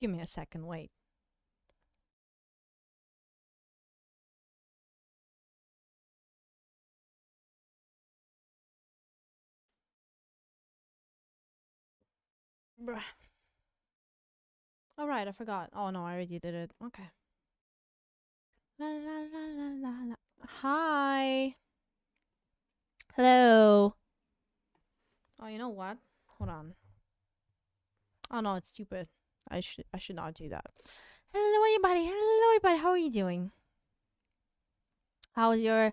Give me a second, wait. Bruh. Alright, I forgot. Oh no, I already did it. Okay. La, la, la, la, la, la. Hi. Hello. Oh, you know what? Hold on. Oh no, it's stupid. I should not do that. Hello everybody. Hello everybody. How are you doing? How's your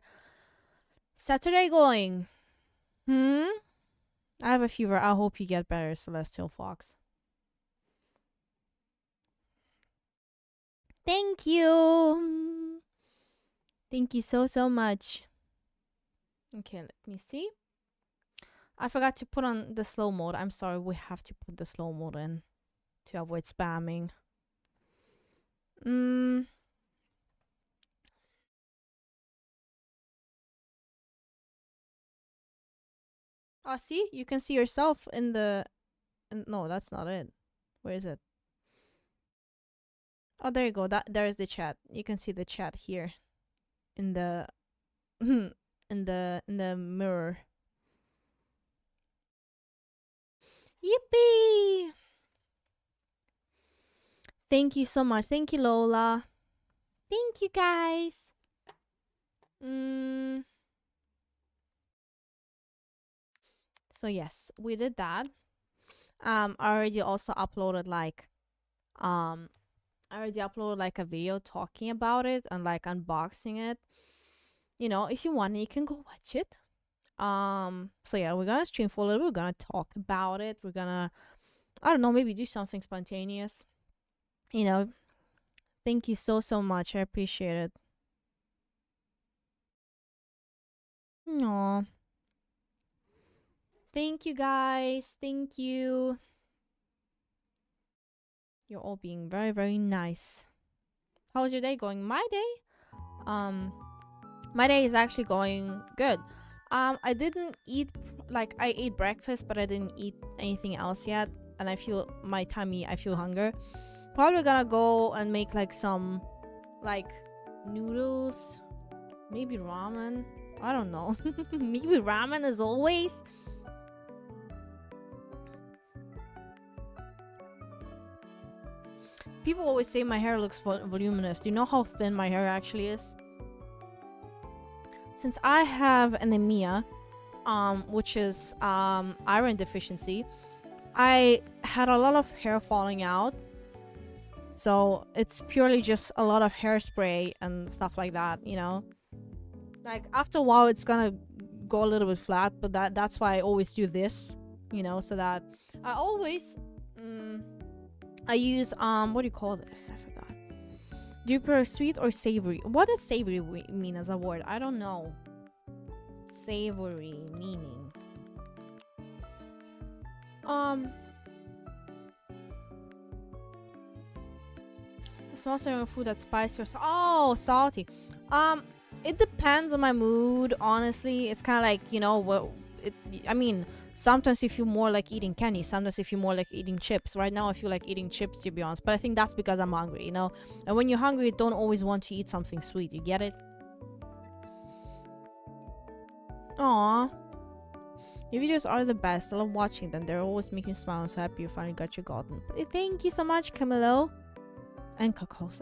Saturday going? Hmm? I have a fever. I hope you get better, Celestial Fox. Thank you. Thank you so much. Okay, let me see. I forgot to put on the slow mode. I'm sorry, we have to put the slow mode in to avoid spamming. Oh, see? You can see yourself in the... no, that's not it. Where is it? Oh, there you go. There's the chat. You can see the chat here in the in the mirror. Yippee! Thank you so much. Thank you, Lola. Thank you, guys. So yes, we did that. I already also uploaded like I already uploaded like a video talking about it and like unboxing it. You know, if you want, you can go watch it. So yeah, we're gonna stream for a little bit. We're gonna talk about it. We're gonna, I don't know, maybe do something spontaneous. You know, thank you so much. I appreciate it. Aww. Thank you guys. Thank you. You're all being very nice. How's your day going? My day is actually going good. I didn't eat, like, I ate breakfast, but I didn't eat anything else yet, and I feel my tummy, I feel hunger. Probably gonna go and make like some like noodles, maybe ramen. I don't know. Maybe ramen as always. People always say my hair looks voluminous. Do you know how thin my hair actually is? Since I have anemia, which is iron deficiency, I had a lot of hair falling out. So it's purely just a lot of hairspray and stuff like that, you know? Like after a while it's gonna go a little bit flat, but that's why I always do this, you know, so that I always I use what do you call this? I forgot. Do you prefer sweet or savory? What does savory mean as a word? I don't know. Savory meaning. Small serving of food that's spicy or salty. It depends on my mood. Honestly, it's kind of like, you know what. I mean, sometimes you feel more like eating candy. Sometimes you feel more like eating chips. Right now, I feel like eating chips, to be honest. But I think that's because I'm hungry, you know. And when you're hungry, you don't always want to eat something sweet. You get it? Aww. Your videos are the best. I love watching them. They're always making me smile. I'm so happy you finally got your golden. Thank you so much, Camilo. And cocos.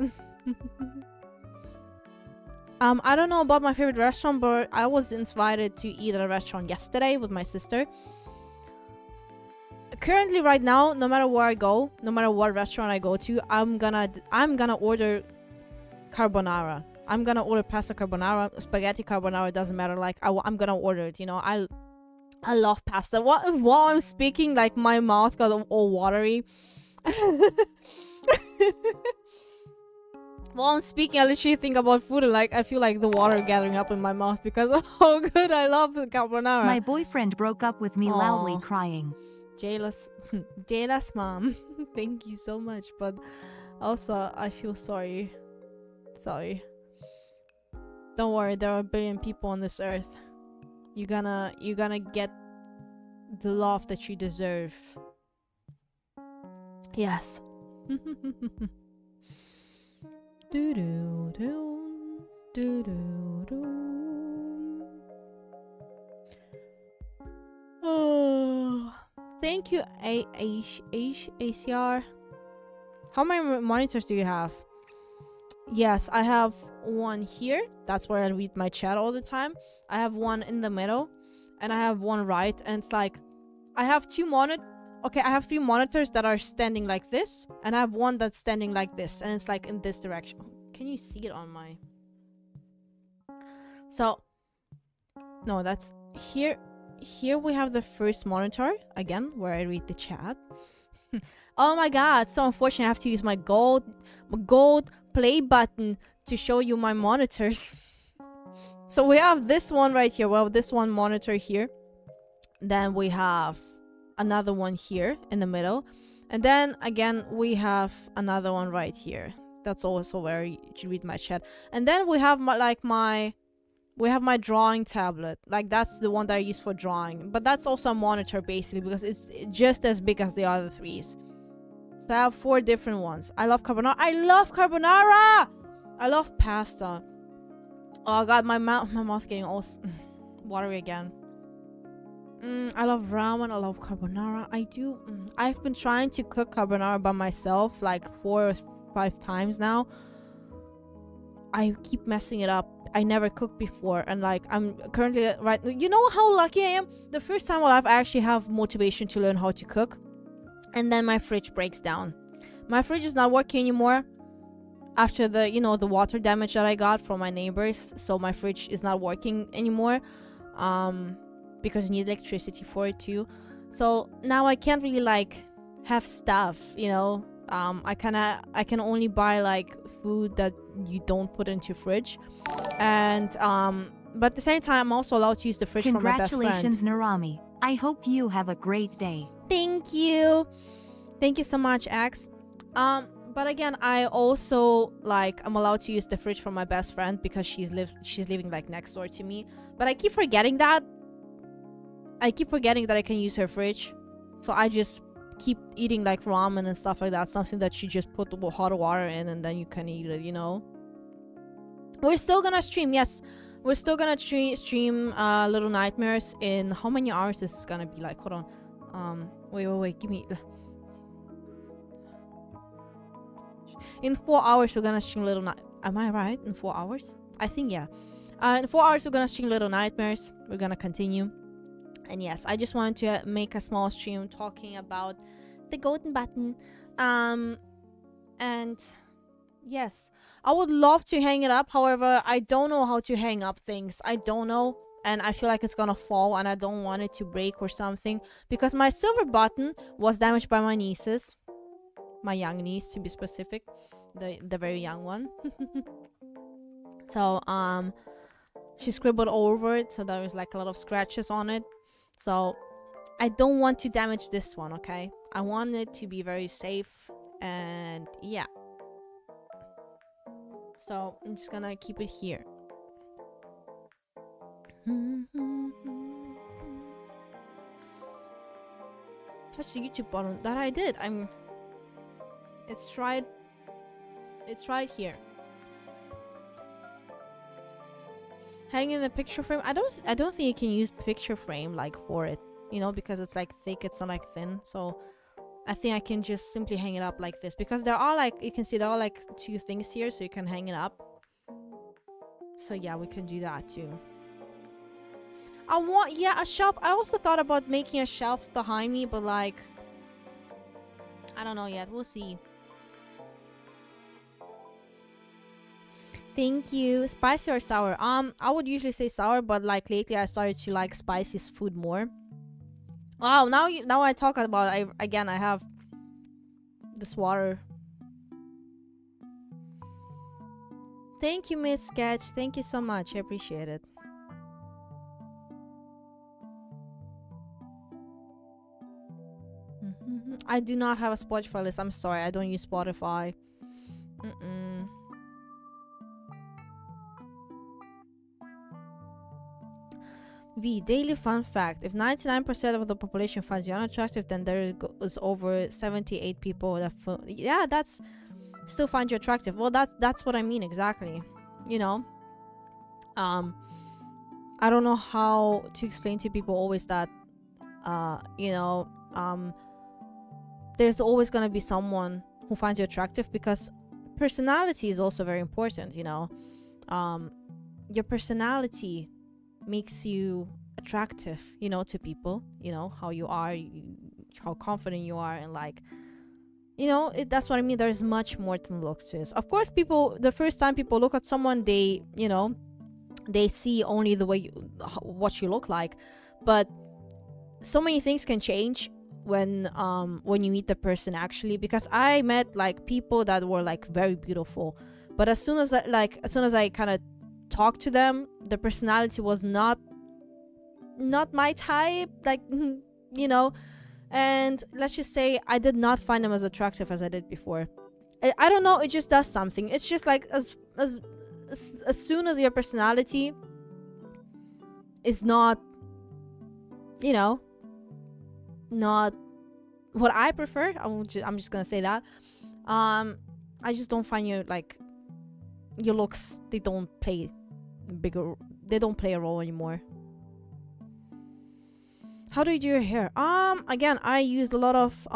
I don't know about my favorite restaurant, but I was invited to eat at a restaurant yesterday with my sister. Currently, right now, no matter where I go, no matter what restaurant I go to, I'm gonna order carbonara. I'm gonna order pasta carbonara, spaghetti carbonara. Doesn't matter. Like I'm gonna order it. You know, I love pasta. While I'm speaking, like my mouth got all watery. While I'm speaking, I literally think about food and like I feel like the water gathering up in my mouth because of how good I love the carbonara. My boyfriend broke up with me. Aww. Loudly crying. Jayla's mom. Thank you so much, but also I feel sorry. Sorry. Don't worry, there are a billion people on this earth. You're gonna get the love that you deserve. Yes. Do do do do do do. Oh, thank you, ACR. How many monitors do you have? Yes, I have one here. That's where I read my chat all the time. I have one in the middle, and I have one right. And it's like, I have I have 3 monitors that are standing like this, and I have one that's standing like this, and it's like in this direction. Can you see it on my? So, no, that's here. Here we have the first monitor again, where I read the chat. Oh my god, so unfortunate. I have to use my gold play button to show you my monitors. So we have this one right here. Well, this one monitor here. Then we have another one here in the middle. And then again, we have another one right here. That's also where you read my chat. And then we have my drawing tablet. Like, that's the one that I use for drawing. But that's also a monitor, basically, because it's just as big as the other 3s. So I have 4 different ones. I love carbonara. I love carbonara! I love pasta. Oh god, my mouth getting all watery again. I love ramen. I love carbonara. I do. I've been trying to cook carbonara by myself like 4 or 5 times now. I keep messing it up. I never cooked before, and like I'm currently right. You know how lucky I am? The first time in my life I actually have motivation to learn how to cook, and then my fridge breaks down. My fridge is not working anymore after the the water damage that I got from my neighbors. So my fridge is not working anymore, because you need electricity for it too. So now I can't really like have stuff. I can only buy like food that you don't put into your fridge, and but at the same time I'm also allowed to use the fridge for my best friend. Congratulations, Nirami. I hope you have a great day. Thank you so much, X. But again, I also like I'm allowed to use the fridge for my best friend because she's living like next door to me. But I keep forgetting that I can use her fridge, so I just keep eating like ramen and stuff like that, something that you just put the hot water in and then you can eat it. We're still gonna stream. Yes, we're still gonna stream Little Nightmares. In how many hours this is gonna be? Like, hold on. Wait, give me. In 4 hours we're gonna stream Little Night. Am I right? In 4 hours? I think, yeah. In 4 hours we're gonna stream Little Nightmares. We're gonna continue. And yes, I just wanted to make a small stream talking about the Golden Button. And yes, I would love to hang it up. However, I don't know how to hang up things. I don't know. And I feel like it's gonna fall, and I don't want it to break or something. Because my silver button was damaged by my nieces. My young niece, to be specific. The very young one. So, she scribbled all over it. So there was like a lot of scratches on it. So I don't want to damage this one, okay? I want it to be very safe, and yeah. So I'm just gonna keep it here. Press the YouTube button. That I did. It's right here. Hang in a picture frame. I don't think you can use picture frame like for it, because it's like thick, it's not like thin. So I think I can just simply hang it up like this, because there are like, you can see there are like 2 things here, so you can hang it up. So yeah, we can do that too. A shelf. I also thought about making a shelf behind me, but like, I don't know yet. We'll see. Thank you. Spicy or sour? I would usually say sour, but like lately I started to like spicy food more. Wow, now I talk about it, I have this water. Thank you, Miss Sketch. Thank you so much. I appreciate it. I do not have a Spotify list. I'm sorry. I don't use Spotify. Daily fun fact. If 99% of the population finds you unattractive, then there is over 78 people that that's still find you attractive. Well, that's what I mean exactly. You know, I don't know how to explain to people always that, you know, there's always gonna be someone who finds you attractive, because personality is also very important. You know, your personality makes you attractive, you know, to people. You know how you are, how confident you are, and like, you know, that's what I mean. There's much more than looks to this. Of course, people, the first time people look at someone, they, you know, they see only the way what you look like, but so many things can change when you meet the person actually, because I met like people that were like very beautiful, but as soon as I kind of talked to them, the personality was not my type, like, you know, and let's just say I did not find them as attractive as I did before. I don't know, it just does something. It's just like as soon as your personality is not, you know, not what I prefer, I'm just gonna say that, I just don't find you, like, your looks, they don't play a role anymore. How do you do your hair? Again, I used a lot of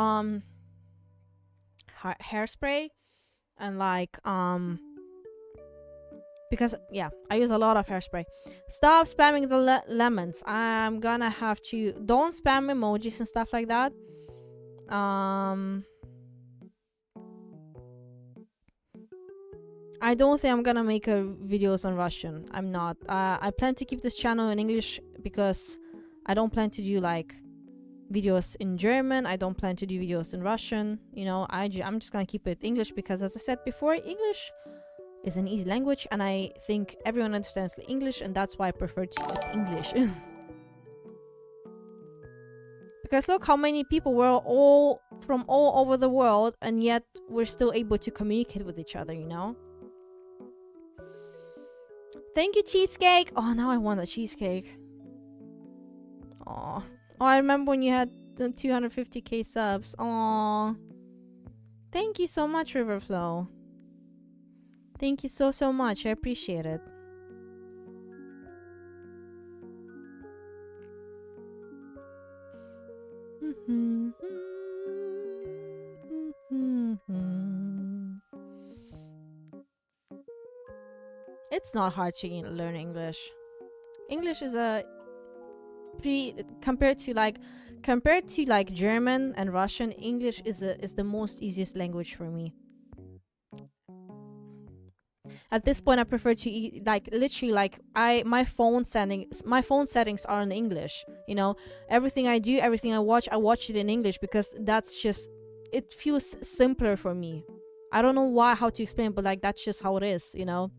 hairspray, and like because yeah, I use a lot of hairspray. Stop spamming the lemons. I'm gonna have to. Don't spam emojis and stuff like that. I don't think I'm gonna make videos on Russian. I'm not. I plan to keep this channel in English because I don't plan to do like videos in German. I don't plan to do videos in Russian. You know, I'm just gonna keep it English because, as I said before, English is an easy language, and I think everyone understands English, and that's why I prefer to speak English. Because look how many people we're all from all over the world, and yet we're still able to communicate with each other, you know? Thank you, cheesecake. Oh, now I want a cheesecake. Oh, I remember when you had the 250k subs. Oh, thank you so much, Riverflow. Thank you so much. I appreciate it. It's not hard to learn English. English is a compared to like German and Russian. English is the most easiest language for me. At this point, I prefer to my phone settings are in English. You know, everything I do, everything I watch it in English, because that's just, it feels simpler for me. I don't know how to explain it, but like that's just how it is. You know,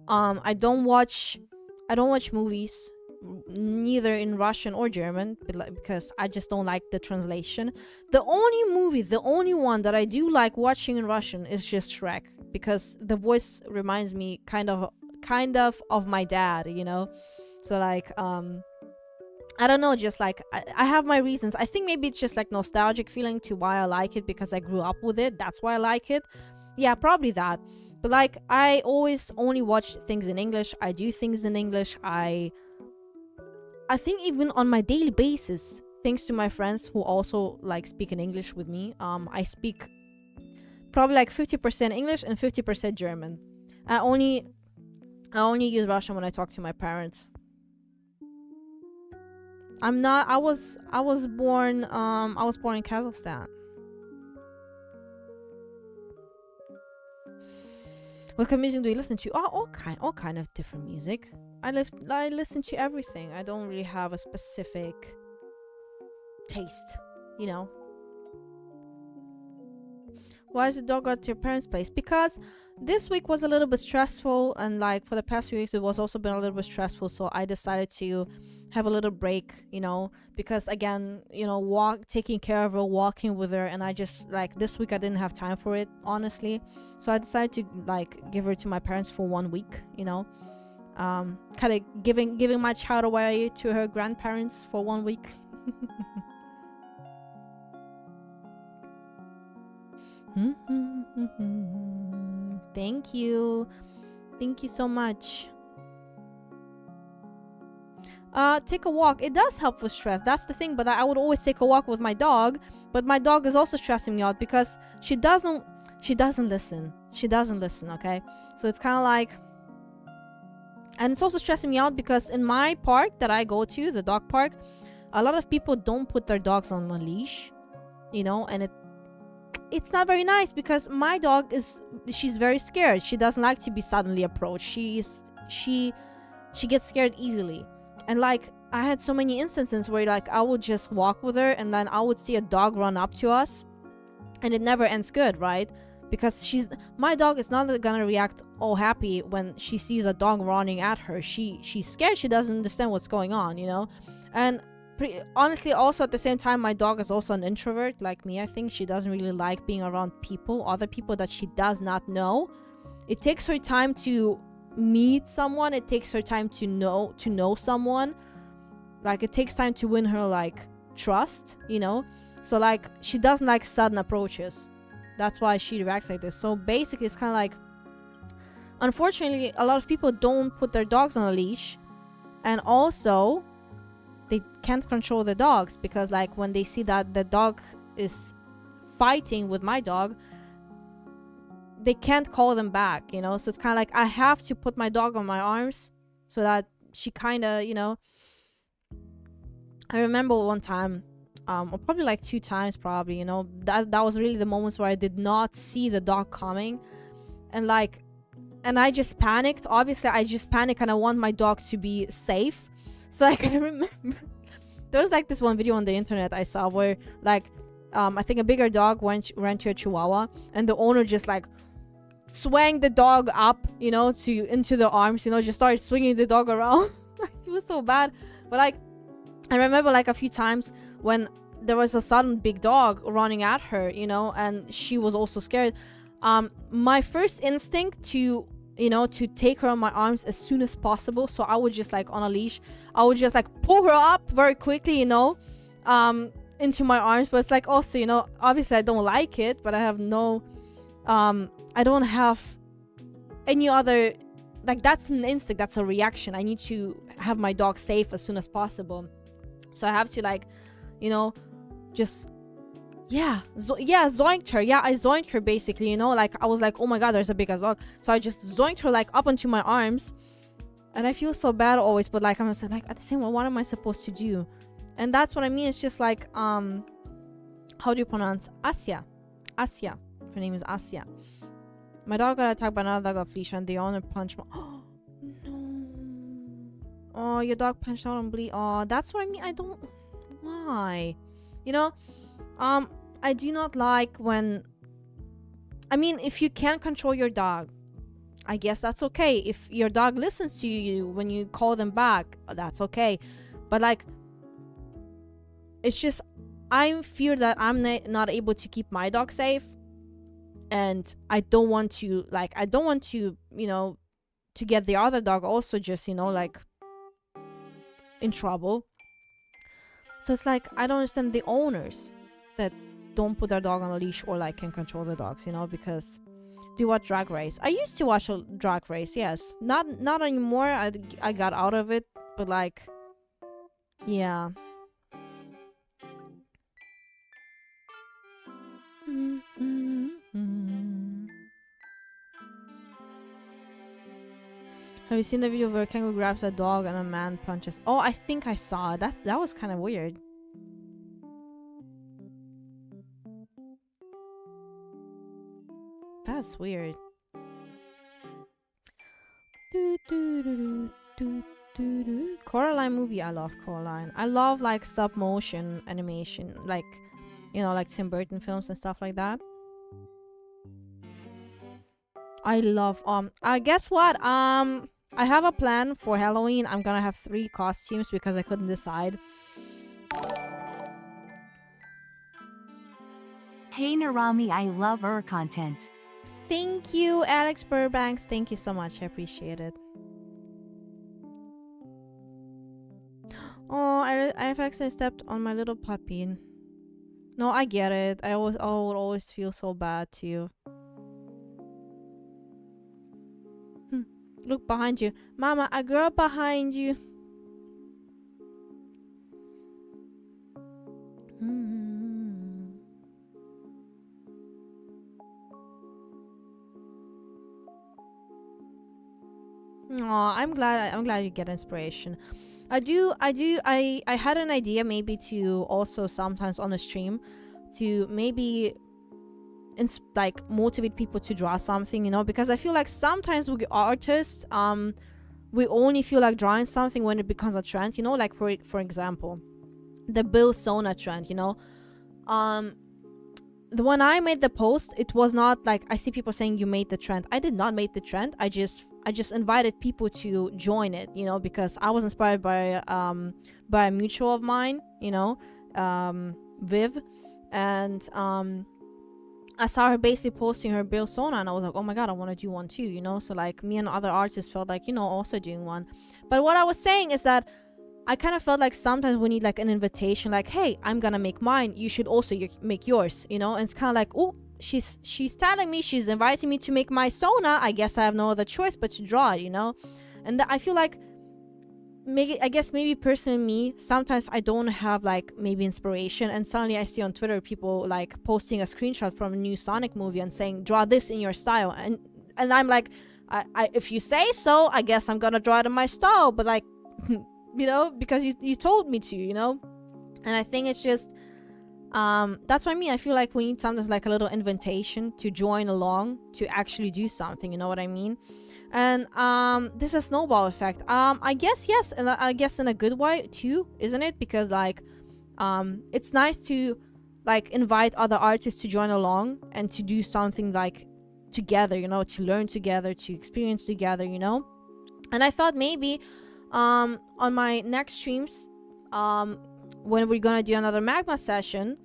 I don't watch movies, neither in Russian or German, because I just don't like the translation. The only one that I do like watching in Russian is just Shrek, because the voice reminds me kind of my dad, you know. So like I don't know, just like I have my reasons. I think maybe it's just like nostalgic feeling to why I like it, because I grew up with it. That's why I like it. Yeah, probably that. But like, I always only watch things in English. I do things in English. I think even on my daily basis, thanks to my friends who also like speak in English with me, I speak probably like 50% English and 50% German. I only use Russian when I talk to my parents. I was born in Kazakhstan. What kind of music do you listen to? Oh, all kind of different music. I listen to everything. I don't really have a specific taste, you know. Why is the dog at your parents' place? Because this week was a little bit stressful, and like for the past few weeks it was also been a little bit stressful, so I decided to have a little break, you know, because again, you know, taking care of her, walking with her, and I just like this week I didn't have time for it, honestly. So I decided to like give her to my parents for 1 week, you know. kind of giving my child away to her grandparents for 1 week. Thank you so much. Take a walk. It does help with stress. That's the thing. But I would always take a walk with my dog. But my dog is also stressing me out because she doesn't listen. She doesn't listen. Okay. So it's kind of like, and it's also stressing me out because in my park that I go to, the dog park, a lot of people don't put their dogs on a leash, you know, and it's not very nice because my dog she's very scared. She doesn't like to be suddenly approached. She gets scared easily. And like I had so many instances where like I would just walk with her and then I would see a dog run up to us and it never ends good, right? Because my dog is not gonna react all happy when she sees a dog running at her. She's scared. She doesn't understand what's going on, you know. And honestly, also at the same time, my dog is also an introvert like me. I think she doesn't really like being around other people that she does not know. It takes her time to meet someone. It takes her time to know someone. Like it takes time to win her like trust, you know. So like she doesn't like sudden approaches. That's why she reacts like this. So basically it's kind of like, unfortunately, a lot of people don't put their dogs on a leash, and also they can't control the dogs because like when they see that the dog is fighting with my dog, they can't call them back, you know. So it's kind of like I have to put my dog on my arms so that she kind of, you know. I remember one time, or probably like 2 times probably, you know, that was really the moments where I did not see the dog coming, and I just panicked. Obviously I just panicked and I want my dog to be safe. So like I remember there was like this one video on the internet I saw where like I think a bigger dog ran to a chihuahua and the owner just like swung the dog up, you know, into the arms, you know, just started swinging the dog around. Like it was so bad. But like I remember like a few times when there was a sudden big dog running at her, you know, and she was also scared. My first instinct to take her on my arms as soon as possible. So I would just like on a leash, I would just like pull her up very quickly, you know, into my arms. But it's like also, you know, obviously I don't like it, but I have no, I don't have any other, like that's an instinct, that's a reaction. I need to have my dog safe as soon as possible. So I have to like, you know, just zoinked her. I zoinked her basically, you know, like I was like, oh my god, there's a big ass dog. So I just zoinked her like up into my arms, and I feel so bad always, but like I'm just like at the same time, what am I supposed to do? And that's what I mean. It's just like how do you pronounce Asia? Her name is Asia. My dog got attacked by another dog off leash and the owner punched my oh no. Oh, your dog punched out and bleed. Oh, that's what I mean. I don't, why, you know. I do not like when, I mean, if you can't control your dog, I guess that's okay. If your dog listens to you when you call them back, that's okay. But like, it's just, I fear that I'm not able to keep my dog safe, and I don't want to, you know, to get the other dog also just, you know, like in trouble. So it's like, I don't understand the owners that don't put their dog on a leash or like can control the dogs, you know. Because do you watch Drag Race? I used to watch a Drag Race, yes. Not anymore. I got out of it, but like, yeah. Have you seen the video where a kangaroo grabs a dog and a man punches? Oh, I think I saw it. That was kind of weird. That's weird. Coraline movie. I love Coraline. I love like stop motion animation, like, you know, like Tim Burton films and stuff like that. I love guess what, I have a plan for Halloween. I'm gonna have 3 costumes because I couldn't decide. Hey Nirami, I love our content. Thank you, Alex Burbanks. Thank you so much. I appreciate it. I've actually stepped on my little puppy. No, I get it. I would always feel so bad too. Look behind you. Mama, a girl behind you. Aw, I'm glad you get inspiration. I had an idea maybe to also sometimes on the stream to maybe like motivate people to draw something, you know, because I feel like sometimes we artists we only feel like drawing something when it becomes a trend, you know, like for example, the Bill Sona trend, you know. When I made the post, it was not like I see people saying you made the trend. I did not make the trend. I just invited people to join it, you know, because I was inspired by a mutual of mine, you know, Viv, and I saw her basically posting her Bill Sona, and I was like, oh my god, I want to do one too, you know. So like me and other artists felt like, you know, also doing one. But what I was saying is that I kind of felt like sometimes we need like an invitation, like, hey, I'm gonna make mine, you should also make yours, you know. And it's kind of like, oh, she's telling me, she's inviting me to make my Sona, I guess I have no other choice but to draw it, you know. And I feel like maybe personally me, sometimes I don't have like maybe inspiration, and suddenly I see on Twitter people like posting a screenshot from a new Sonic movie and saying draw this in your style, and I'm like, I if you say so, I guess I'm gonna draw it in my style, but like you know, because you told me to, you know. And I think it's just that's what I mean. I feel like we need sometimes like a little invitation to join along to actually do something, you know what I mean. And this is a snowball effect. I guess yes, and I guess in a good way too, isn't it? Because like it's nice to like invite other artists to join along and to do something like together, you know, to learn together, to experience together, you know. And I thought maybe on my next streams, when we're gonna do another magma session,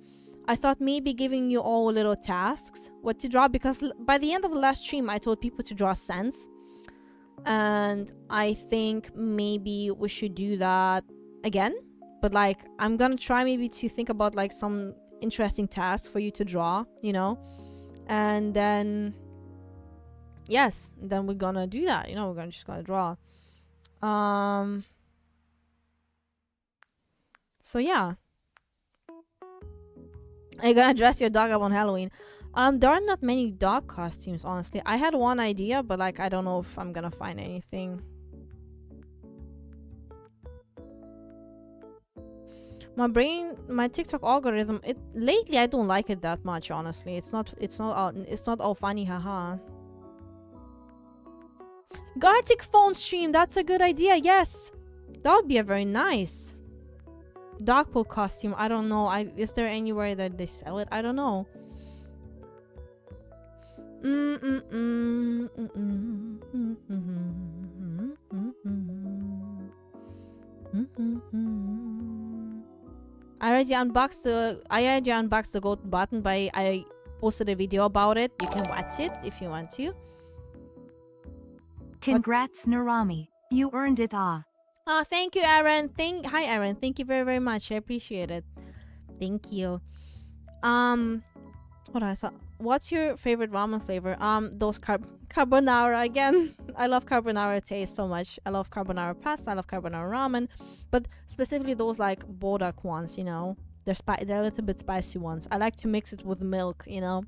I thought maybe giving you all little tasks what to draw, because by the end of the last stream I told people to draw scents, and I think maybe we should do that again. But like I'm gonna try maybe to think about like some interesting tasks for you to draw, you know. And then yes, then we're gonna do that, you know. We're just gonna draw. So yeah, are you gonna dress your dog up on Halloween? There are not many dog costumes, honestly. I had one idea, but like I don't know if I'm gonna find anything. My TikTok algorithm, lately I don't like it that much, honestly. It's not all funny, haha. Gartic phone stream, that's a good idea. Yes, that would be a very nice Dogpool costume. I don't know. Is there anywhere that they sell it? I don't know. I already unboxed the Golden Button, but I posted a video about it. You can watch it if you want to. Congrats, Nirami. You earned it. Ah. Oh, thank you, Aaron. Hi, Aaron. Thank you very, very much. I appreciate it. Thank you. What else? What's your favorite ramen flavor? Those carbonara again. I love carbonara taste so much. I love carbonara pasta. I love carbonara ramen, but specifically those like bodak ones. You know, they're a little bit spicy ones. I like to mix it with milk. You know.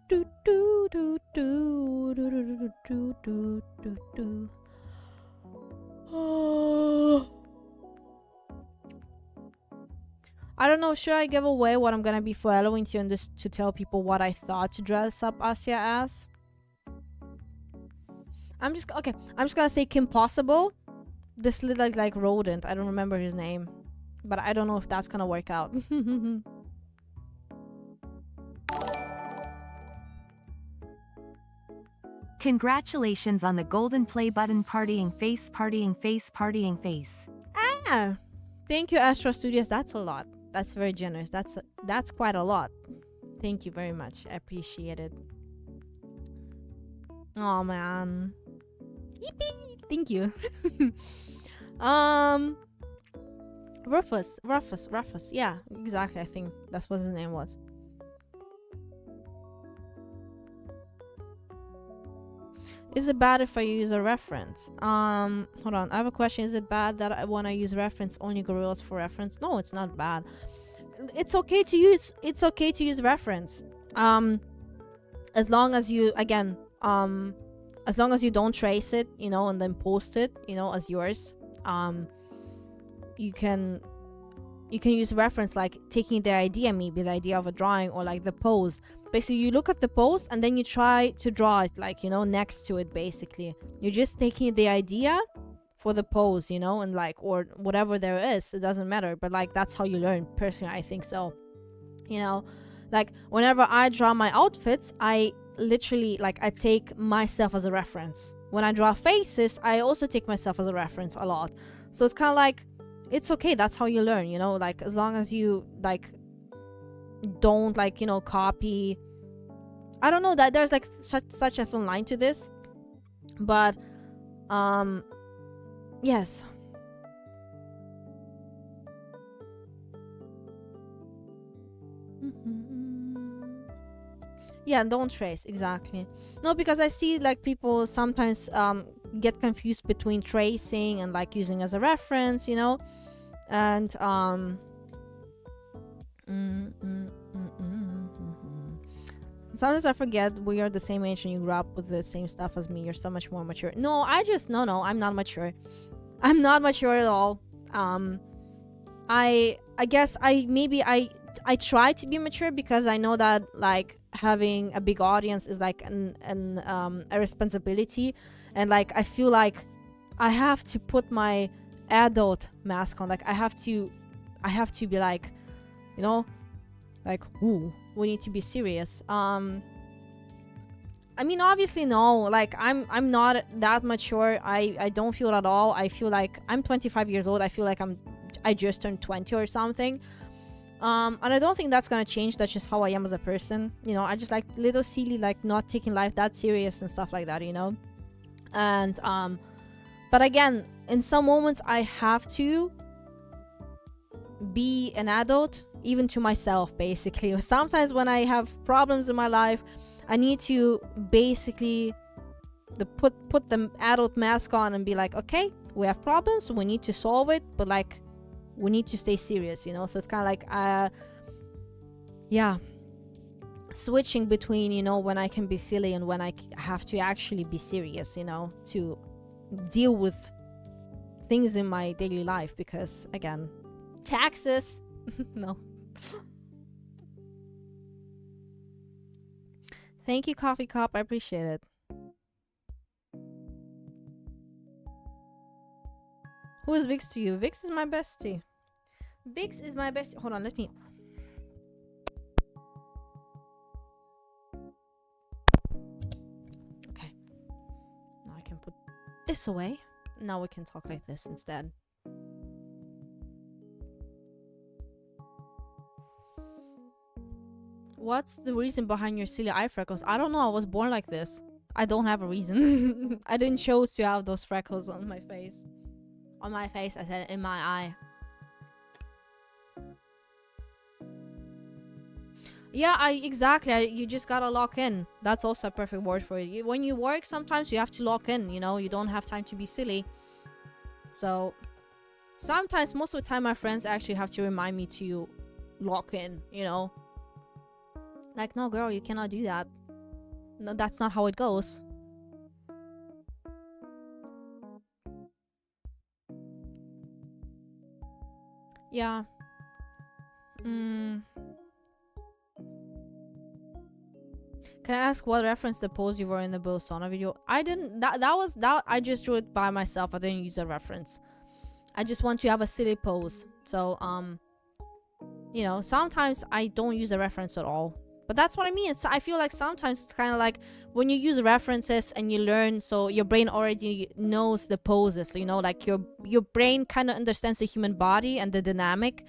Do do do do do do do do do do. I don't know. Should I give away what I'm gonna be for Halloween to tell people what I thought to dress up Asya as? I'm just gonna say Kim Possible. This little like rodent. I don't remember his name, but I don't know if that's gonna work out. Congratulations on the Golden Playbutton. Partying face, partying face, partying face. Ah! Thank you, Astro Studios. That's a lot. That's very generous. That's quite a lot. Thank you very much. I appreciate it. Oh man. Yippee! Thank you. Um, Rufus. Yeah, exactly. I think that's what his name was. Is it bad if I use a reference? Hold on. I have a question. Is it bad that when I use reference only gorillas for reference? No, it's not bad. It's okay to use. It's okay to use reference. As long as you as long as you don't trace it, and then post it, as yours. You can use reference, like taking the idea, maybe the idea of a drawing, or like the pose. Basically, you look at the pose and then you try to draw it, like, next to it. Basically, you're just taking the idea for the pose, and like, or whatever there is, it doesn't matter, but like, that's how you learn. Personally, I think so. Like, whenever I draw my outfits, I literally, like, I take myself as a reference. When I draw faces, I also take myself as a reference a lot. So it's kind of like, it's okay. That's how you learn, like, as long as you, like, don't, like, copy. I don't know, that there's like such a thin line to this, but yes. Yeah, don't trace. Exactly. No, because I see, like, people sometimes get confused between tracing and, like, using as a reference, and sometimes I forget we are the same age and you grew up with the same stuff as me. You're so much more mature. No, no, I'm not mature. I'm not mature at all. I guess I try to be mature because I know that, like, having a big audience is like a responsibility, and like, I feel like I have to put my adult mask on. Like, I have to be like, like, ooh, we need to be serious. I mean, obviously, no, like, I'm not that mature. I don't feel at all. I feel like I'm 25 years old. I feel like I just turned 20 or something. And I don't think that's gonna change. That's just how I am as a person. I just like little silly, like, not taking life that serious and stuff like that, and but again, in some moments I have to be an adult, even to myself, basically. Sometimes when I have problems in my life, I need to basically put the adult mask on and be like, okay, we have problems, we need to solve it, but like, we need to stay serious, so it's kind of like yeah, switching between, when I can be silly and when I have to actually be serious, to deal with things in my daily life. Because again, taxes. No. Thank you, Coffee Cup. I appreciate it. Who is Vix to you? Vix is my bestie. Vix is my bestie. Hold on, let me. Okay. Now I can put this away. Now we can talk like this instead. What's the reason behind your silly eye freckles? I don't know. I was born like this. I don't have a reason. I didn't choose to have those freckles on my face. On my face, I said in my eye. Yeah, exactly. You just gotta lock in. That's also a perfect word for it. When you work, sometimes you have to lock in, you don't have time to be silly. So sometimes, most of the time, my friends actually have to remind me to lock in, Like, no, girl, you cannot do that. No, that's not how it goes. Yeah. Can I ask what reference the pose you were in the Bill Sauna video? I didn't. That I just drew it by myself. I didn't use a reference. I just want to have a silly pose. So sometimes I don't use a reference at all. But that's what I mean. I feel like sometimes it's kind of like when you use references and you learn, so your brain already knows the poses. Like your brain kind of understands the human body and the dynamic,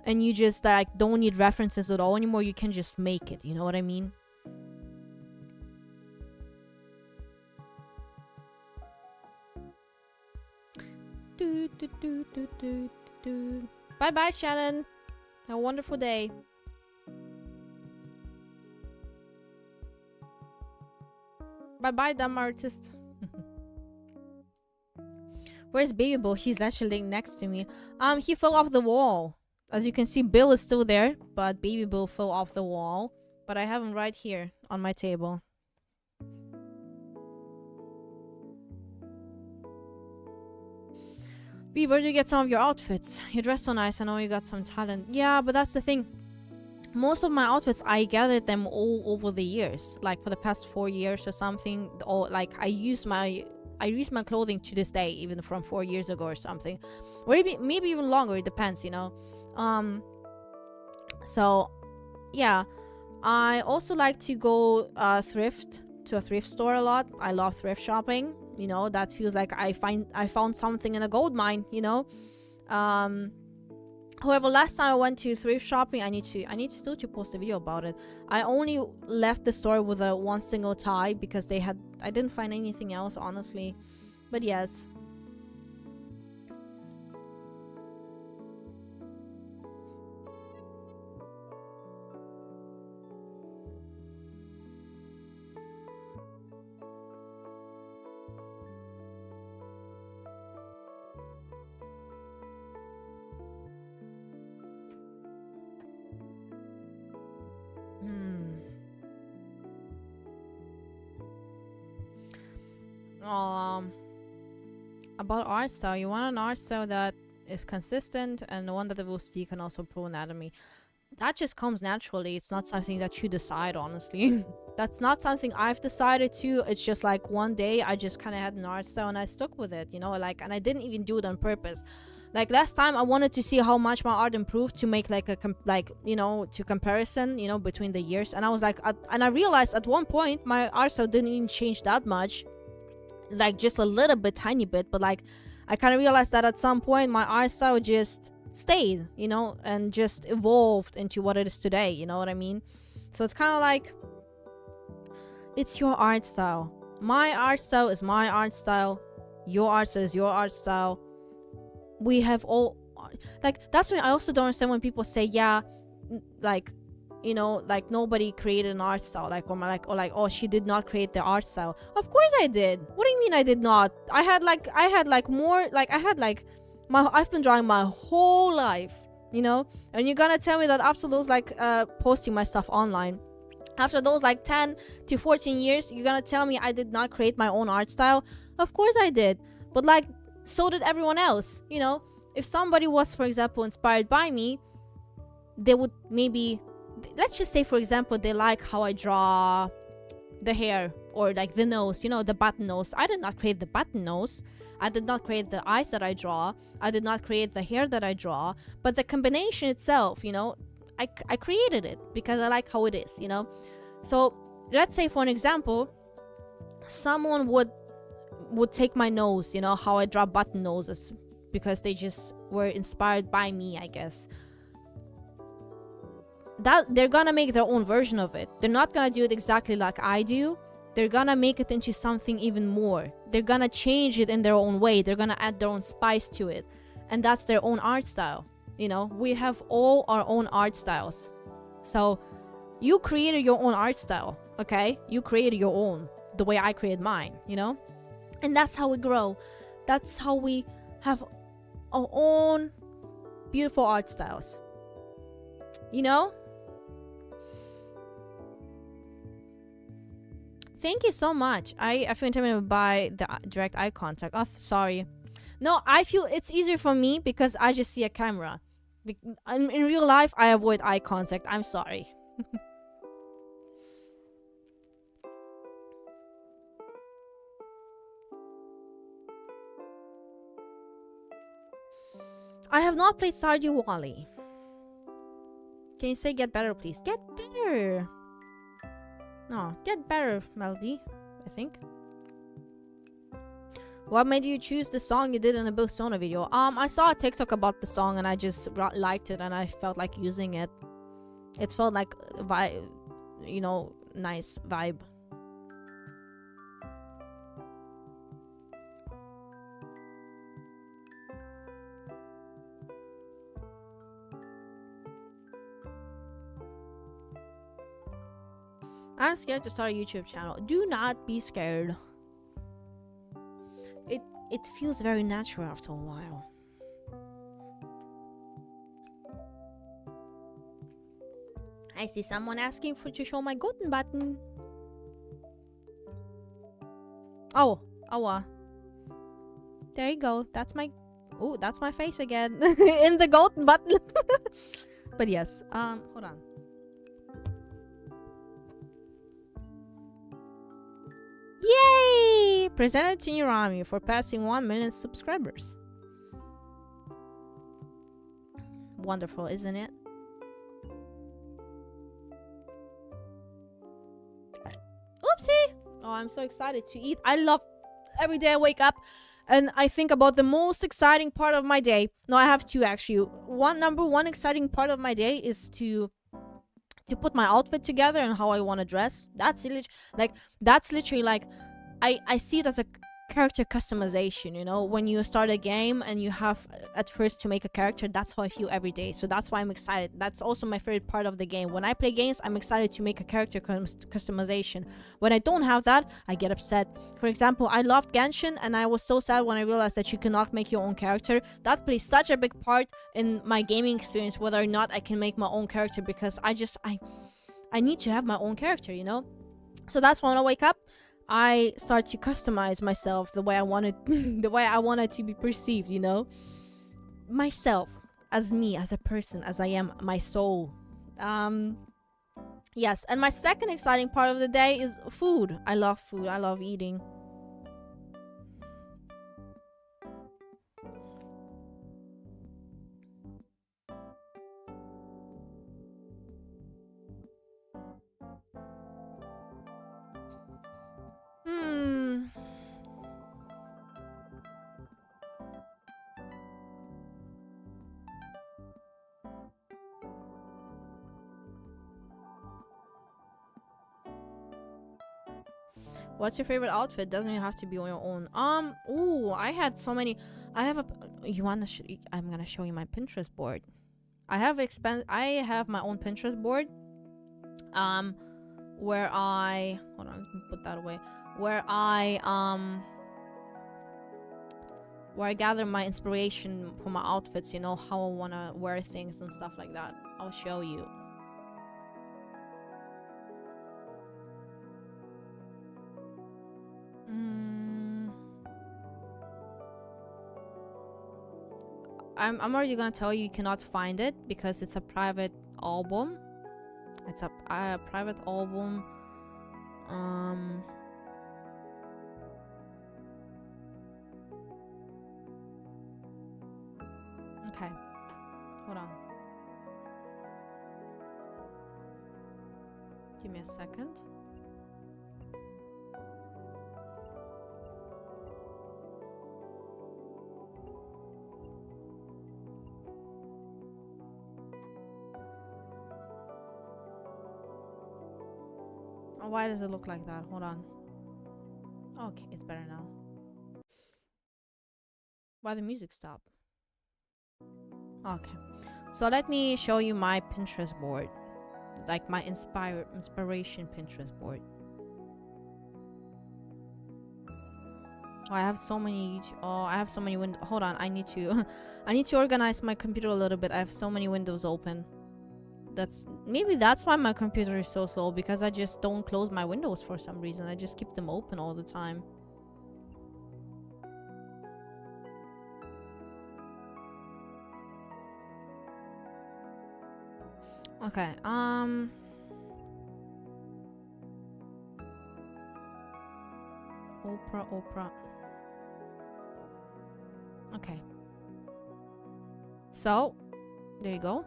and you just like don't need references at all anymore. You can just make it. You know what I mean? Bye bye, Shannon. Have a wonderful day. Bye bye, dumb artist. Where's Baby Bill? He's actually next to me. He fell off the wall. As you can see, Bill is still there, but Baby Bill fell off the wall. But I have him right here on my table. B, where do you get some of your outfits? You dress so nice. I know you got some talent. Yeah, but that's the thing. Most of my outfits, I gathered them all over the years. Like for the past 4 years or something. Or like I use my clothing to this day, even from 4 years ago or something. Or maybe even longer. It depends, you know. So, yeah. I also like to go to a thrift store a lot. I love thrift shopping. You know, that feels like I found something in a gold mine, you know. However, last time I went to thrift shopping, I need still to post a video about it. I only left the store with one single tie because I didn't find anything else, honestly. But yes. About art style, you want an art style that is consistent and one that will stick and also pro anatomy. That just comes naturally. It's not something that you decide, honestly. That's not something I've decided to. It's just like one day I just kind of had an art style and I stuck with it, you know, like, and I didn't even do it on purpose. Like last time I wanted to see how much my art improved to make like you know, to comparison, you know, between the years. And I was like, and I realized at one point my art style didn't even change that much. Like just a little bit, tiny bit, but like I kind of realized that at some point my art style just stayed, you know, and just evolved into what it is today, you know what I mean? So it's kind of like, it's your art style. My art style is my art style. Your art style is your art style. We have all, like, that's when I also don't understand when people say, yeah, like, you know, like nobody created an art style, like, oh, she did not create the art style. Of course I did. What do you mean I did not? I've been drawing my whole life, you know, and you're gonna tell me that after those like posting my stuff online, after those like 10 to 14 years, you're gonna tell me I did not create my own art style? Of course I did, but like, so did everyone else, you know. If somebody was, for example, inspired by me, they would maybe, let's just say, for example, they like how I draw the hair or like the nose, you know, the button nose. I did not create the button nose. I did not create the eyes that I draw. I did not create the hair that I draw. But the combination itself, you know, I created it because I like how it is, you know. So let's say, for an example, someone would take my nose, you know, how I draw button noses, because they just were inspired by me, I guess. That they're gonna make their own version of it. They're not gonna do it exactly like I do. They're gonna make it into something even more. They're gonna change it in their own way. They're gonna add their own spice to it, and that's their own art style. You know, we have all our own art styles. So you created your own art style, okay? You created your own, the way I created mine, you know. And that's how we grow. That's how we have our own beautiful art styles, you know. Thank you so much. I feel intimidated by the direct eye contact. Oh, sorry. No, I feel it's easier for me because I just see a camera. In real life, I avoid eye contact. I'm sorry. I have not played Stardew Valley. Can you say get better, please? Get better. No, get better, Melody, I think. What made you choose the song you did in a Bill Sona video? I saw a TikTok about the song and I just liked it and I felt like using it. It felt like vibe, you know, nice vibe. I'm scared to start a YouTube channel. Do not be scared. It feels very natural after a while. I see someone asking to show my golden button. Oh, there you go. That's my face again in the golden button. But yes, hold on. Yay! Presented to Nirami for passing 1 million subscribers. Wonderful, isn't it? Oopsie! Oh, I'm so excited to eat. I love every day I wake up and I think about the most exciting part of my day. No, I have two actually. Number one exciting part of my day is to put my outfit together and how I want to dress. That's literally like I see it as a character customization, you know, when you start a game and you have at first to make a character. That's how I feel every day, so that's why I'm excited. That's also my favorite part of the game. When I play games, I'm excited to make a character customization. When I don't have that, I get upset. For example, I loved Genshin and I was so sad when I realized that you cannot make your own character. That plays such a big part in my gaming experience, whether or not I can make my own character, because I need to have my own character, you know. So that's why when I wake up, I start to customize myself the way I want it, the way I want it to be perceived, you know? Myself, as me, as a person, as I am, my soul. Yes, and my second exciting part of the day is food. I love food. I love eating. What's your favorite outfit? Doesn't even have to be on your own. Ooh, I had so many. I have a. You wanna? I'm gonna show you my Pinterest board. I have my own Pinterest board. Where I hold on, let me put that away. Where I gather my inspiration for my outfits. You know, how I wanna wear things and stuff like that. I'll show you. I'm already gonna tell you cannot find it because it's a private album. It's a private album. Okay, hold on. Give me a second. Why does it look like that? Hold on. Okay, it's better now. Why the music stop? Okay, so let me show you my Pinterest board, like my inspiration Pinterest board. Oh, I have so many. Oh, I have so many windows. Hold on, I need to organize my computer a little bit. I have so many windows open. Maybe that's why my computer is so slow, because I just don't close my windows for some reason. I just keep them open all the time. Okay, Oprah. Okay. So, there you go.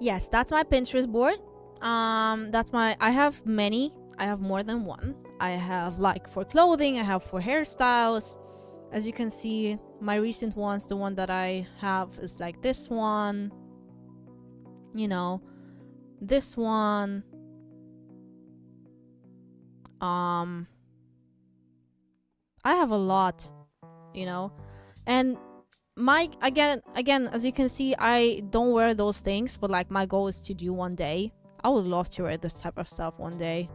Yes, that's my Pinterest board. I have many. I have more than one. I have like for clothing, I have for hairstyles. As you can see, my recent ones, the one that I have is like this one. You know, this one. I have a lot, you know. And again, as you can see, I don't wear those things, but like my goal is to do one day. I would love to wear this type of stuff one day.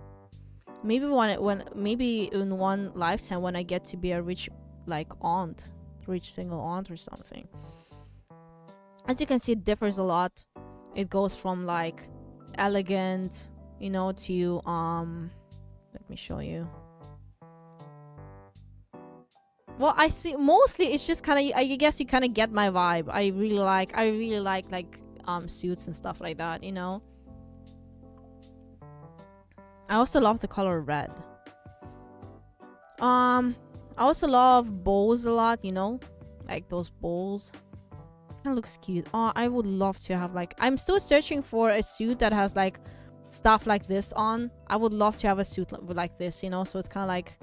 Maybe maybe in one lifetime when I get to be a rich like aunt, rich single aunt or something. As you can see, it differs a lot. It goes from like elegant, you know, to let me show you. Well, I see mostly it's just kind of, I guess you kind of get my vibe. I really like suits and stuff like that, you know. I also love the color red. I also love bows a lot, you know, like those bows. Kind of looks cute. Oh, I would love to have like, I'm still searching for a suit that has like stuff like this on. I would love to have a suit like this, you know, so it's kind of like,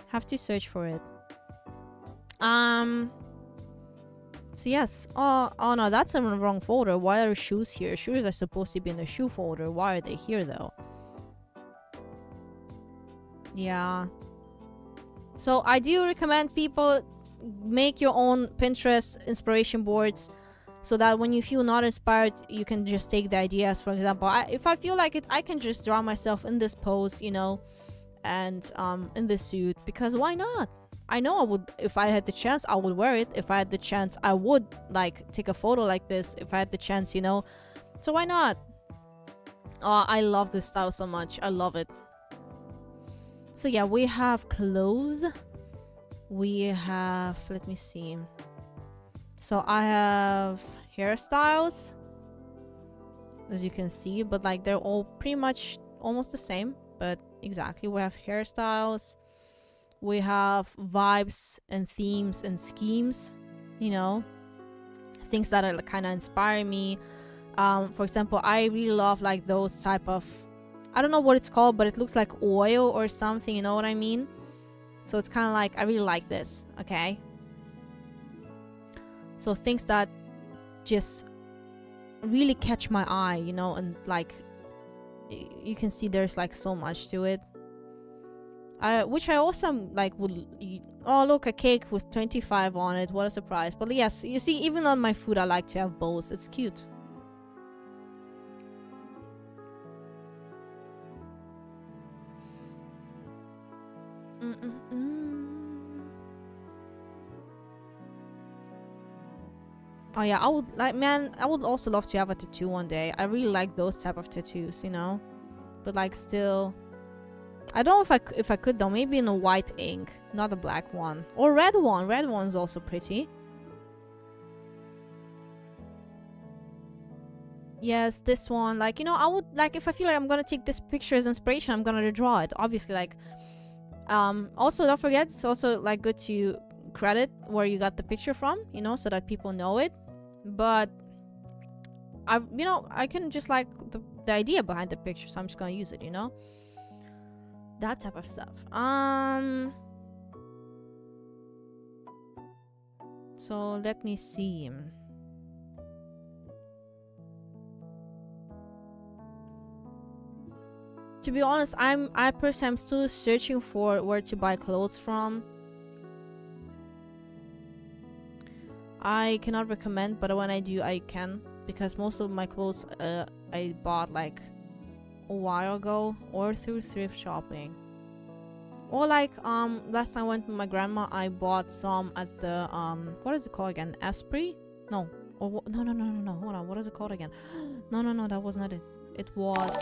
have to search for it. So yes. Oh no, that's in the wrong folder. Why are shoes here? Shoes are supposed to be in the shoe folder. Why are they here though? Yeah. So I do recommend people make your own Pinterest inspiration boards, so that when you feel not inspired, you can just take the ideas. For example, if I feel like it, I can just draw myself in this pose, you know, and in this suit, because why not? I know I would, if I had the chance, I would wear it. If I had the chance, I would like take a photo like this if I had the chance, you know. So why not? Oh, I love this style so much. I love it. So yeah, we have clothes. We have, let me see. So I have hairstyles, as you can see, but like they're all pretty much almost the same, but exactly. We have hairstyles. We have vibes and themes and schemes, you know, things that are kind of inspire me. For example, I really love like those type of, I don't know what it's called, but it looks like oil or something, you know what I mean? So it's kind of like, I really like this, okay? So things that just really catch my eye, you know, and like, you can see there's like so much to it. Which I also like would, oh look, a cake with 25 on it, what a surprise. But yes, you see, even on my food I like to have bows, it's cute. Oh yeah, I would like, man, I would also love to have a tattoo one day. I really like those type of tattoos, you know, but like still, I don't know if I could though. Maybe in a white ink, not a black one, or red one. Red one's also pretty. Yes, this one, like, you know, I would like, if I feel like I'm gonna take this picture as inspiration, I'm gonna redraw it, obviously. Like, also don't forget, it's also like good to credit where you got the picture from, you know, so that people know it. But you know, I can just like the idea behind the picture, so I'm just gonna use it, you know, that type of stuff. So let me see. To be honest, I personally am still searching for where to buy clothes from. I cannot recommend, but when I do, I can, because most of my clothes I bought like a while ago, or through thrift shopping, or like last time I went with my grandma, I bought some at the what is it called again? Esprit? No. Or no. Hold on. What is it called again? No. That was not it. It was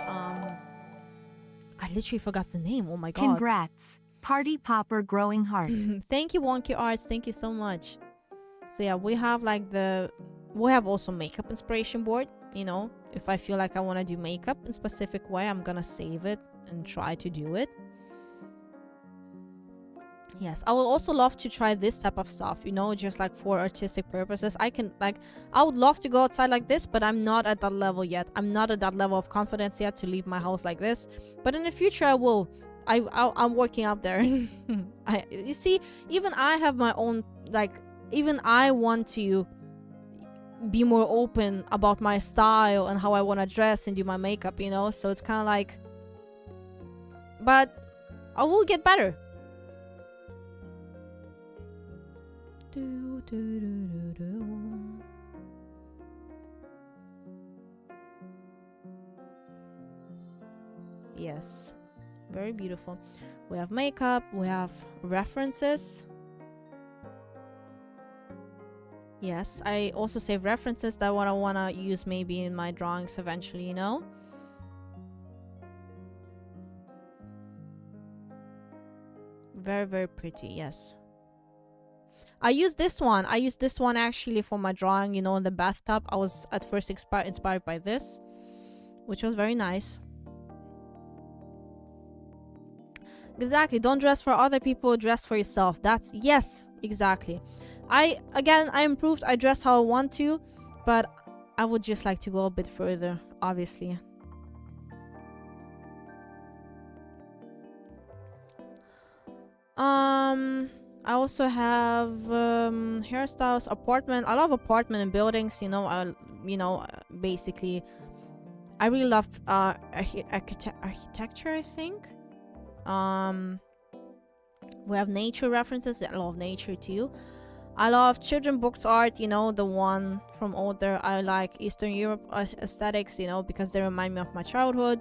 I literally forgot the name. Oh my god. Congrats. Party popper growing heart. Thank you, Wonky Arts. Thank you so much. So yeah, we have like we have also makeup inspiration board, you know. If I feel like I want to do makeup in a specific way, I'm gonna save it and try to do it. Yes, I would also love to try this type of stuff, you know, just like for artistic purposes. I would love to go outside like this, but I'm not at that level yet. I'm not at that level of confidence yet to leave my house like this. But in the future, I will. I'm working up there. You see, even I have my own, like, even I want to be more open about my style and how I want to dress and do my makeup, you know. So it's kind of like, but I will get better. Yes. Very beautiful. We have makeup. We have references. Yes, I also save references that what I want to use maybe in my drawings eventually, you know? Very, very pretty, yes. I use this one. I use this one actually for my drawing, you know, in the bathtub. I was at first inspired by this, which was very nice. Exactly. Don't dress for other people, dress for yourself. That's, yes, exactly. I improved. I dress how I want to, but I would just like to go a bit further, obviously. I also have hairstyles, apartment. I love apartment and buildings. You know, basically, I really love architecture. I think. We have nature references. I love nature too. I love children books art. You know, the one from older. I like Eastern Europe aesthetics. You know, because they remind me of my childhood.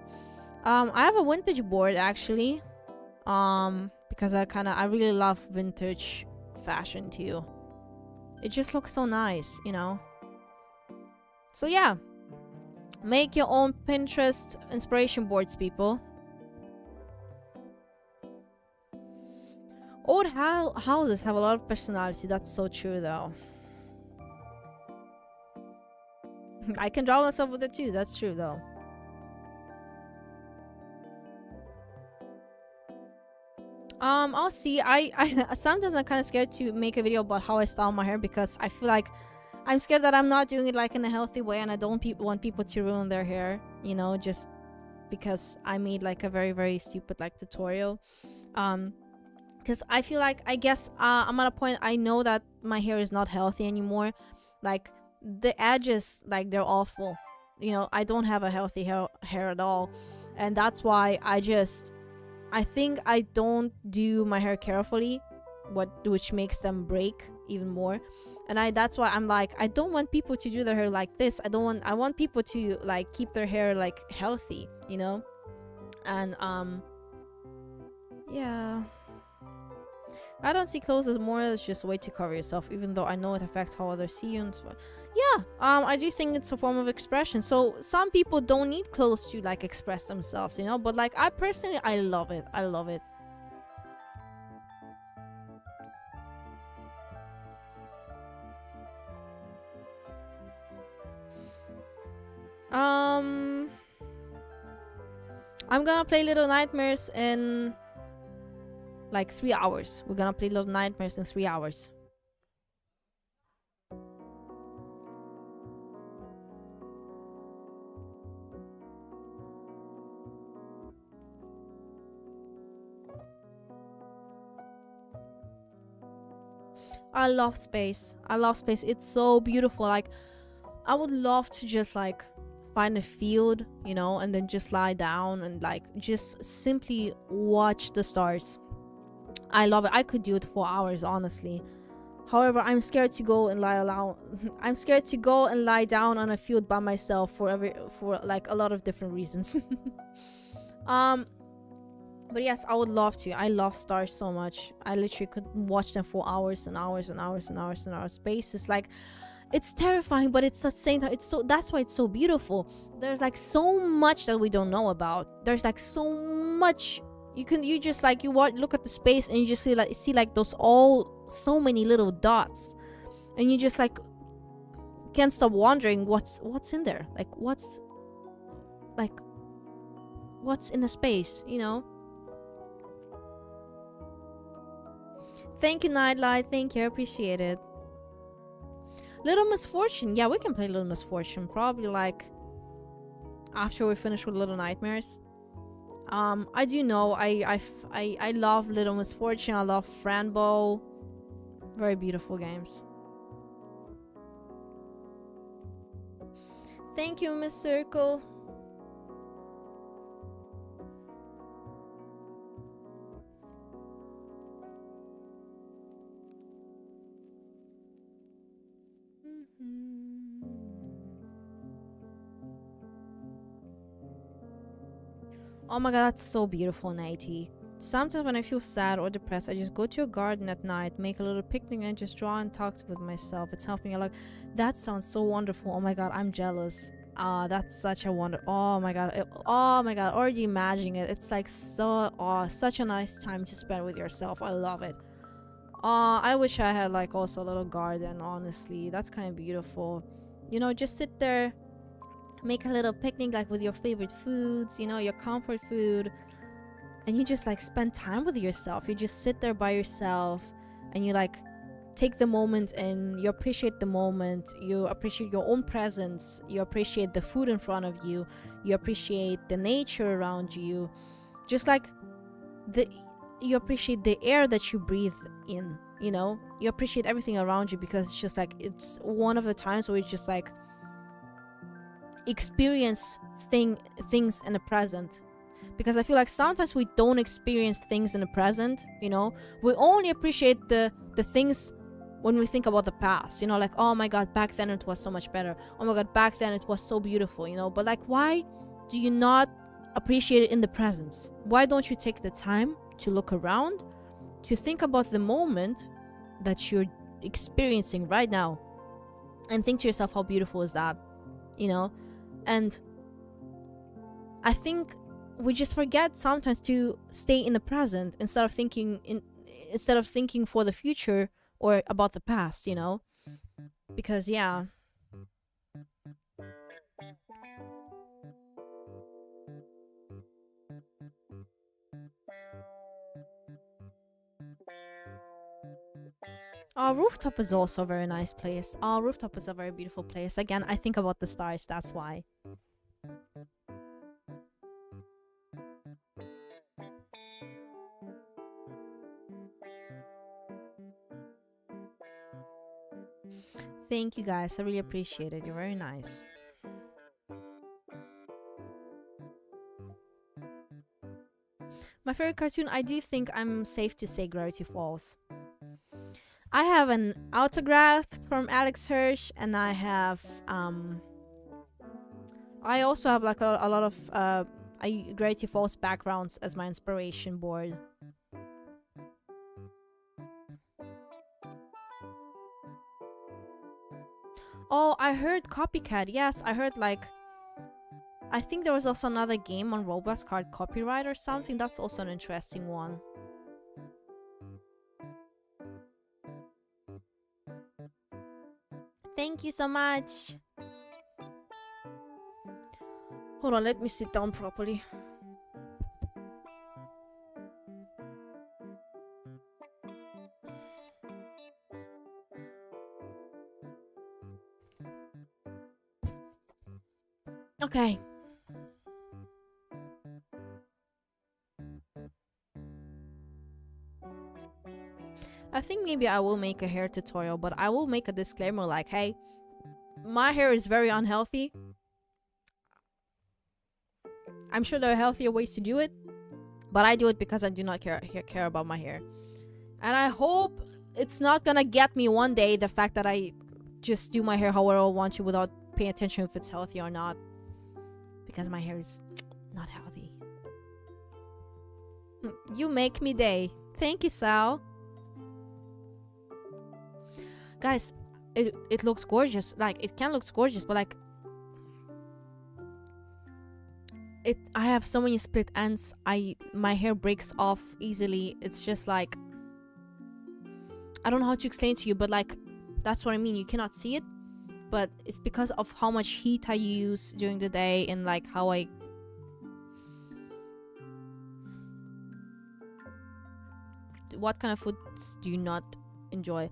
I have a vintage board actually. Because I really love vintage fashion too. It just looks so nice, you know. So yeah, make your own Pinterest inspiration boards, people. Old houses have a lot of personality. That's so true, though. I can draw myself with it too. That's true, though. I'll see. I sometimes I'm kind of scared to make a video about how I style my hair because I feel like I'm scared that I'm not doing it like in a healthy way, and I don't want people to ruin their hair, you know, just because I made like a very, very stupid like tutorial. Because I feel like, I guess I'm at a point I know that my hair is not healthy anymore. Like the edges, like they're awful. You know, I don't have a healthy hair at all, and that's why I think I don't do my hair carefully, which makes them break even more. And that's why I'm like, I don't want people to do their hair like this. I want people to like keep their hair like healthy, you know? And yeah. I don't see clothes as more as just a way to cover yourself, even though I know it affects how others see you and so on. Yeah, I do think it's a form of expression. So some people don't need clothes to like express themselves, you know. But like I personally, I love it. I love it. I'm gonna play Little Nightmares in like 3 hours. We're gonna play Little Nightmares in 3 hours. I love space. I love space. It's so beautiful. Like, I would love to just like find a field, you know, and then just lie down and like just simply watch the stars. I love it. I could do it for hours, honestly. However, I'm scared to go and I'm scared to go and lie down on a field by myself for like a lot of different reasons. um but yes, I would love to. I love stars so much. I literally could watch them for hours and hours and hours and hours and hours. Space is like, it's terrifying, but it's at the same time, it's so, that's why it's so beautiful. There's like so much that we don't know about. There's like so much. You just like, look at the space and you just see like those all so many little dots, and you just like can't stop wondering what's in there, like what's in the space, you know. Thank you, Nightlight. Thank you. I appreciate it. Little Misfortune. Yeah, we can play Little Misfortune. Probably like after we finish with Little Nightmares. I do know I love Little Misfortune. I love Franbo. Very beautiful games. Thank you, Miss Circle. Oh my god, that's so beautiful, Nighty. Sometimes when I feel sad or depressed, I just go to a garden at night, make a little picnic, and just draw and talk with myself. It's helping a lot. That sounds so wonderful. Oh my god, I'm jealous. That's such a wonder. Oh my god. Oh my god. Already imagining it. It's like such a nice time to spend with yourself. I love it. I wish I had like also a little garden. Honestly, that's kind of beautiful. You know, just sit there, make a little picnic like with your favorite foods. You know, your comfort food. And you just like spend time with yourself. You just sit there by yourself and you like take the moment and you appreciate the moment. You appreciate your own presence. You appreciate the food in front of you. You appreciate the nature around you. Just like you appreciate the air that you breathe in, you know? You appreciate everything around you because it's just like it's one of the times where you just like experience things in the present. Because I feel like sometimes we don't experience things in the present, you know? We only appreciate the things when we think about the past, you know? Like, oh my god, back then it was so much better. Oh my god, back then it was so beautiful, you know? But like, why do you not appreciate it in the present? Why don't you take the time to look around, to think about the moment that you're experiencing right now? And think to yourself, how beautiful is that? You know? And I think we just forget sometimes to stay in the present instead of thinking for the future or about the past, you know? Because yeah. Our rooftop is also a very nice place. Our rooftop is a very beautiful place. Again, I think about the stars, that's why. Thank you guys. I really appreciate it. You're very nice. My favorite cartoon, I do think I'm safe to say Gravity Falls. I have an autograph from Alex Hirsch, and I also have like a lot of Gravity Falls backgrounds as my inspiration board. Oh, I heard Copycat. Yes, I heard like I think there was also another game on Roblox called Copyright or something. That's also an interesting one. Thank you so much. Hold on, let me sit down properly. Okay. I think maybe I will make a hair tutorial, but I will make a disclaimer like, hey, my hair is very unhealthy. I'm sure there are healthier ways to do it, but I do it because I do not care about my hair. And I hope it's not gonna get me one day the fact that I just do my hair however I want to without paying attention if it's healthy or not. Because my hair is not healthy. You make me day. Thank you, Sal. Guys, it looks gorgeous. Like, it can look gorgeous, but like I have so many split ends. My hair breaks off easily. It's just like I don't know how to explain it to you, but like that's what I mean. You cannot see it, but it's because of how much heat I use during the day and like how what kind of foods do you not enjoy?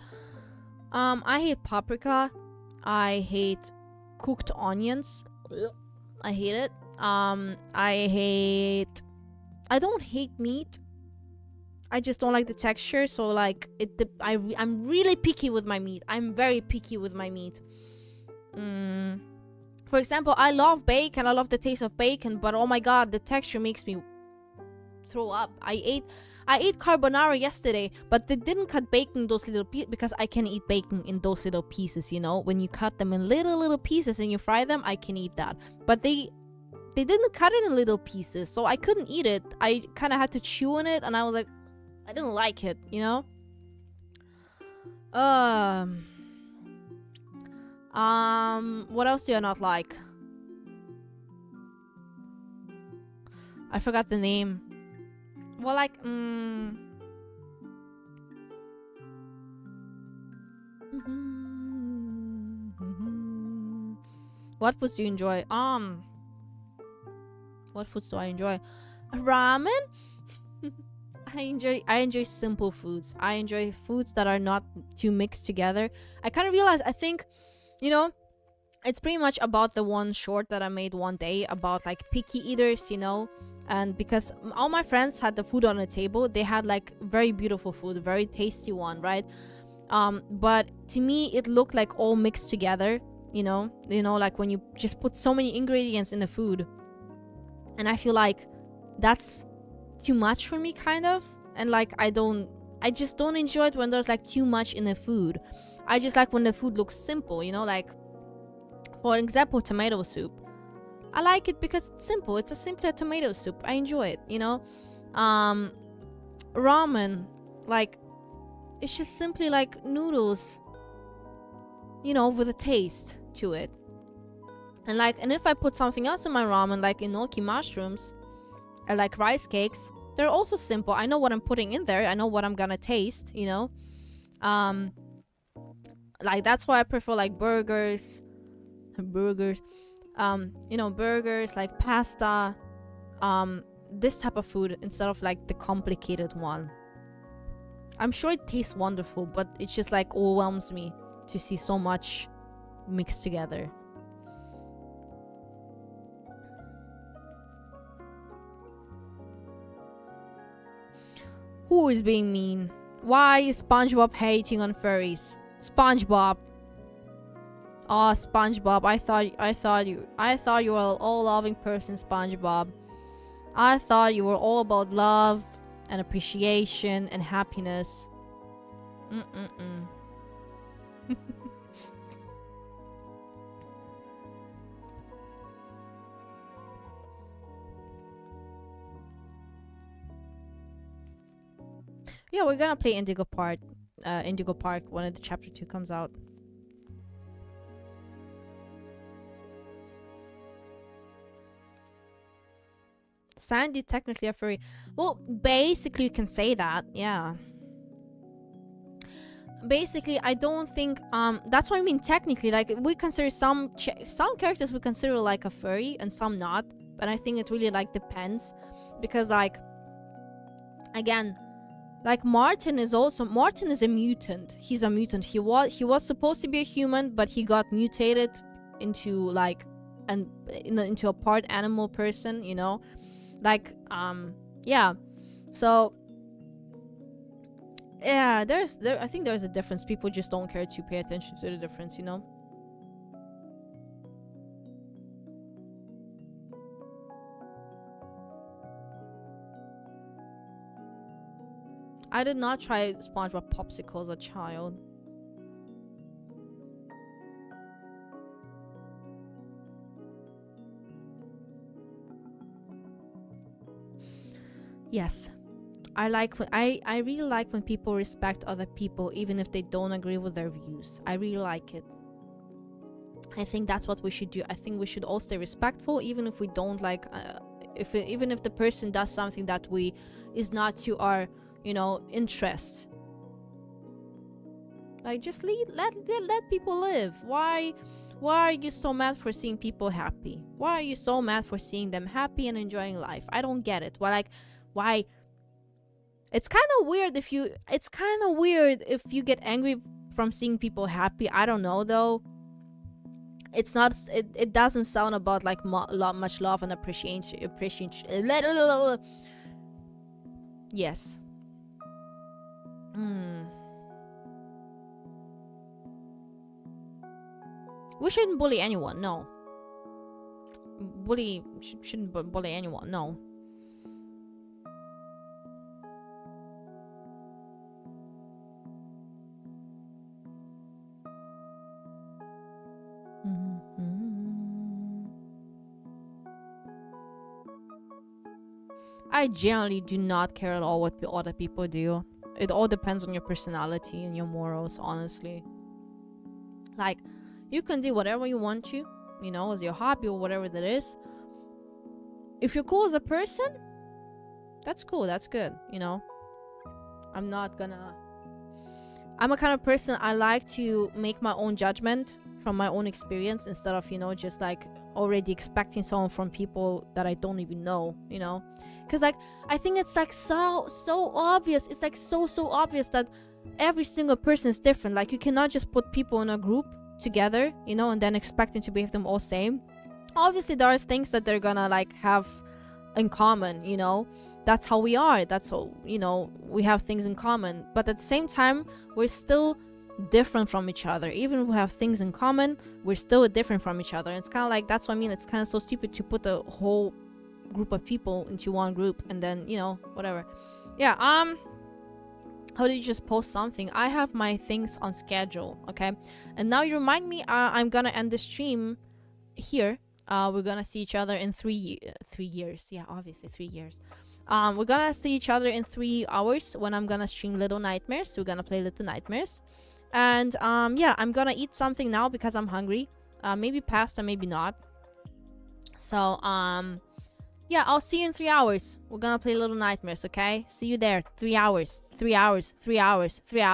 I hate paprika. I hate cooked onions. I hate it. I don't hate meat. I just don't like the texture. So like I'm really picky with my meat. I'm very picky with my meat. For example, I love bacon. I love the taste of bacon, but oh my god, the texture makes me throw up. I ate carbonara yesterday, but they didn't cut bacon in those little pieces because I can eat bacon in those little pieces, you know? When you cut them in little pieces and you fry them, I can eat that. But they they didn't cut it in little pieces, so I couldn't eat it. I kind of had to chew on it, and I was like, I didn't like it, you know. What else do I not like? I forgot the name. Well, like, what foods do you enjoy? What foods do I enjoy? Ramen? I enjoy simple foods. I enjoy foods that are not too mixed together. I kind of realized, I think, you know, it's pretty much about the one short that I made one day about like picky eaters, you know. And because all my friends had the food on the table, they had like very beautiful food, very tasty one, right? But to me it looked like all mixed together, you know, like when you just put so many ingredients in the food. And I feel like that's too much for me, kind of. And like I just don't enjoy it when there's like too much in the food. I just like when the food looks simple, you know, like for example tomato soup. I like it because it's simple. It's a simpler tomato soup. I enjoy it, you know. Ramen, like, it's just simply like noodles, you know, with a taste to it. And like, and if I put something else in my ramen, like enoki mushrooms, and like rice cakes, they're also simple. I know what I'm putting in there. I know what I'm gonna taste, you know. Like that's why I prefer like burgers, you know, burgers, like pasta, this type of food instead of like the complicated one. I'm sure it tastes wonderful, but it's just like overwhelms me to see so much mixed together. Who is being mean? Why is SpongeBob hating on furries? SpongeBob. Oh, SpongeBob, I thought you were an all loving person, SpongeBob. I thought you were all about love and appreciation and happiness. Yeah, we're gonna play Indigo Park when the chapter 2 comes out. Sandy technically a furry. Well, basically you can say that, yeah. Basically, I don't think that's what I mean. Technically, like we consider some characters we consider like a furry and some not, but I think it really like depends, because like again, like Martin is a mutant. He's a mutant. He was supposed to be a human, but he got mutated into like into a part animal person, you know. Like yeah, so yeah, I think there's a difference. People just don't care to pay attention to the difference, you know. I did not try SpongeBob popsicle as a child. Yes, I really like when people respect other people even if they don't agree with their views. I really like it. I think that's what we should do. I think we should all stay respectful even if we don't like even if the person does something that is not to our, you know, interest. Like just let people live. Why are you so mad for seeing people happy? Why are you so mad for seeing them happy and enjoying life? I don't get it. Why it's kind of weird if you get angry from seeing people happy. I don't know though. It's not it doesn't sound about like much love and appreciation. Yes. We shouldn't bully anyone, no. Shouldn't bully anyone, no. I generally do not care at all what other people do. It all depends on your personality and your morals, honestly. Like, you can do whatever you want to, you know, as your hobby or whatever that is. If you're cool as a person, that's cool, that's good, you know. I'm a kind of person, I like to make my own judgment from my own experience instead of, you know, just like already expecting someone from people that I don't even know, you know. Because like, I think it's like so obvious. It's like so obvious that every single person is different. Like, you cannot just put people in a group together, you know, and then expecting to behave them all same. Obviously there are things that they're gonna like have in common, you know. That's how we are. That's how, you know, we have things in common. But at the same time, we're still different from each other. Even if we have things in common, we're still different from each other. And it's kind of like, that's what I mean. It's kind of so stupid to put the whole group of people into one group and then, you know, whatever. Yeah, how did you just post something? I have my things on schedule, okay? And now you remind me, I'm gonna end the stream here. We're gonna see each other in 3 years. Yeah, obviously 3 years. We're gonna see each other in 3 hours when I'm gonna stream Little Nightmares. We're gonna play Little Nightmares. And yeah, I'm gonna eat something now because I'm hungry. Maybe pasta, maybe not. So yeah, I'll see you in 3 hours. We're gonna play Little Nightmares, okay? See you there. 3 hours. 3 hours. 3 hours. 3 hours.